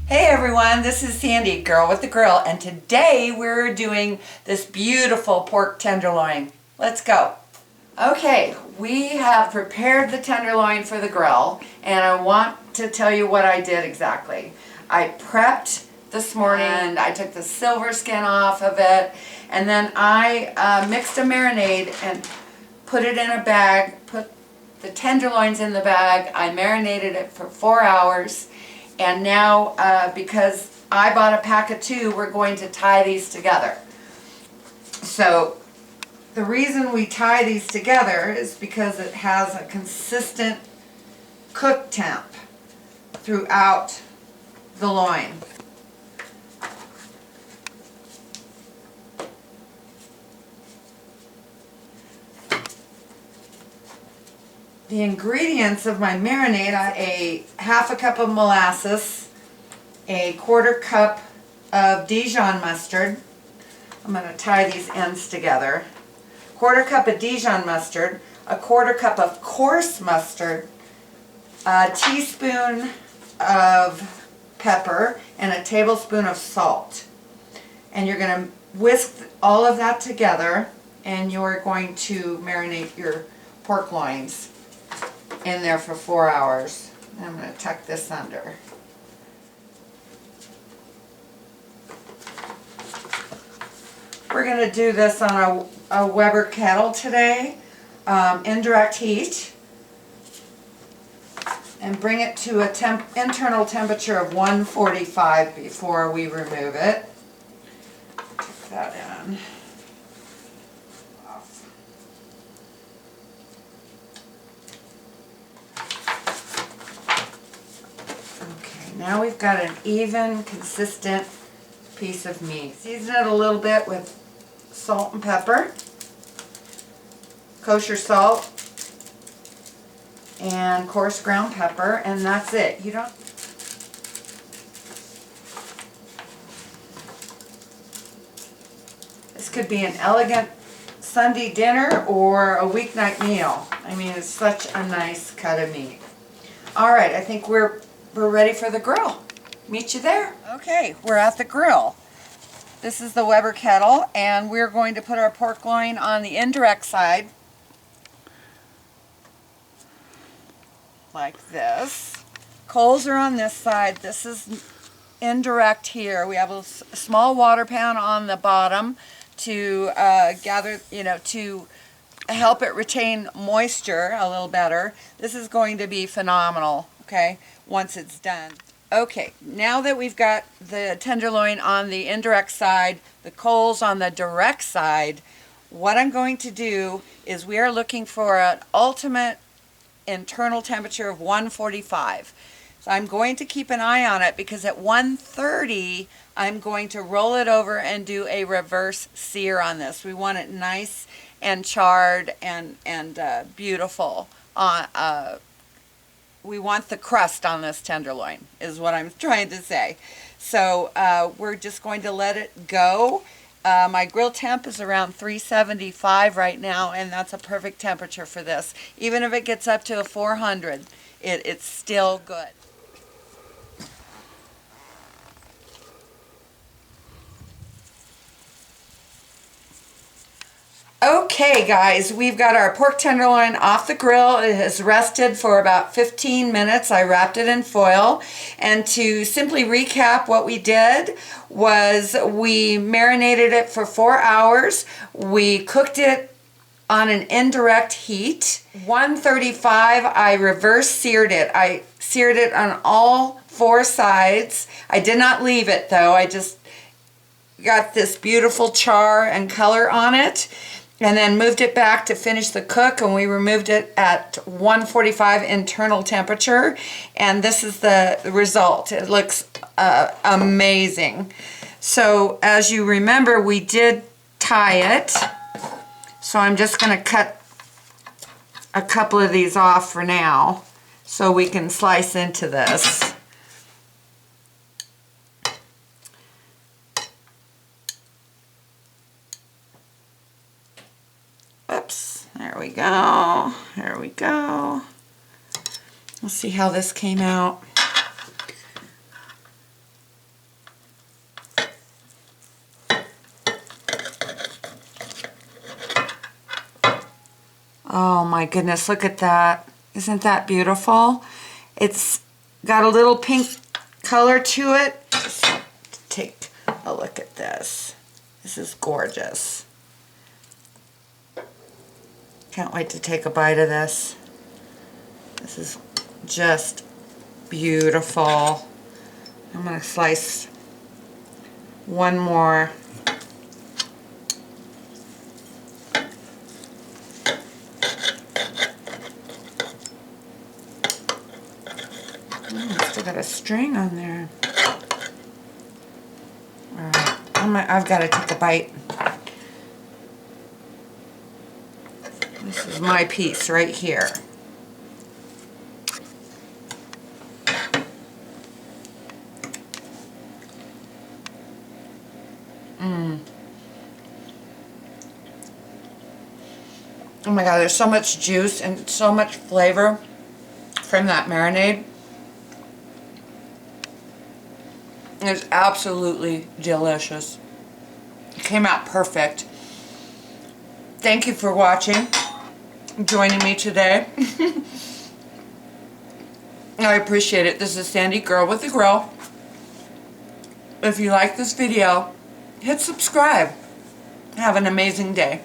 Hey everyone, this is Sandy, Girl with the Grill, and today we're doing this beautiful pork tenderloin. Let's go. Okay, we have prepared the tenderloin for the grill, and I want to tell you what I did exactly. I prepped this morning, and I took the silver skin off of it, and then I mixed a marinade and put it in a bag, put the tenderloins in the bag. I marinated it for 4 hours. And now, because I bought a pack of 2, we're going to tie these together. So, the reason we tie these together is because it has a consistent cook temp throughout the loin. The ingredients of my marinade are a half a cup of molasses, a 1/4 cup of Dijon mustard. I'm going to tie these ends together. 1/4 cup of Dijon mustard, a 1/4 cup of coarse mustard, a teaspoon of pepper, and a tablespoon of salt. And you're going to whisk all of that together, and you're going to marinate your pork loins in there for 4 hours. I'm going to tuck this under. We're going to do this on a Weber Kettle today, indirect heat, and bring it to a internal temperature of 145 before we remove it. Tuck that in. Now we've got an even, consistent piece of meat. Season it a little bit with salt and pepper, kosher salt, and coarse ground pepper, and that's it. You don't. This could be an elegant Sunday dinner or a weeknight meal. I mean, it's such a nice cut of meat. All right, I think we're ready for the grill. Meet you there. Okay, we're at the grill. This is the Weber Kettle, and we're going to put our pork loin on the indirect side, like this. Coals are on this side. This is indirect here. We have a small water pan on the bottom to to help it retain moisture a little better. This is going to be phenomenal, okay, once it's done. Okay, now that we've got the tenderloin on the indirect side, the coals on the direct side, what I'm going to do is we are looking for an ultimate internal temperature of 145. So I'm going to keep an eye on it because at 130 I'm going to roll it over and do a reverse sear on this. We want it nice and charred and beautiful. We want the crust on this tenderloin is what I'm trying to say. So we're just going to let it go. My grill temp is around 375 right now, and that's a perfect temperature for this. Even if it gets up to a 400, it's still good. Okay guys, we've got our pork tenderloin off the grill. It has rested for about 15 minutes. I wrapped it in foil. And to simply recap, what we did was we marinated it for 4 hours. We cooked it on an indirect heat. 135, I reverse seared it. I seared it on all 4 sides. I did not leave it though. I just got this beautiful char and color on it. And then moved it back to finish the cook, and we removed it at 145 internal temperature, and this is the result. It looks amazing. So as you remember, we did tie it, so I'm just going to cut a couple of these off for now so we can slice into this. Oops, there we go, there we go. Let's see how this came out. Oh my goodness, look at that. Isn't that beautiful? It's got a little pink color to it. Just take a look at this. This is gorgeous. Can't wait to take a bite of this. This is just beautiful. I'm going to slice one more. Still got a string on there. Alright, I've got to take a bite. This is my piece right here. Oh my God, there's so much juice and so much flavor from that marinade. It's absolutely delicious. It came out perfect. Thank you for watching, joining me today. I appreciate it. This is Sandy Girl with the Grill. If you like this video, hit subscribe. Have an amazing day.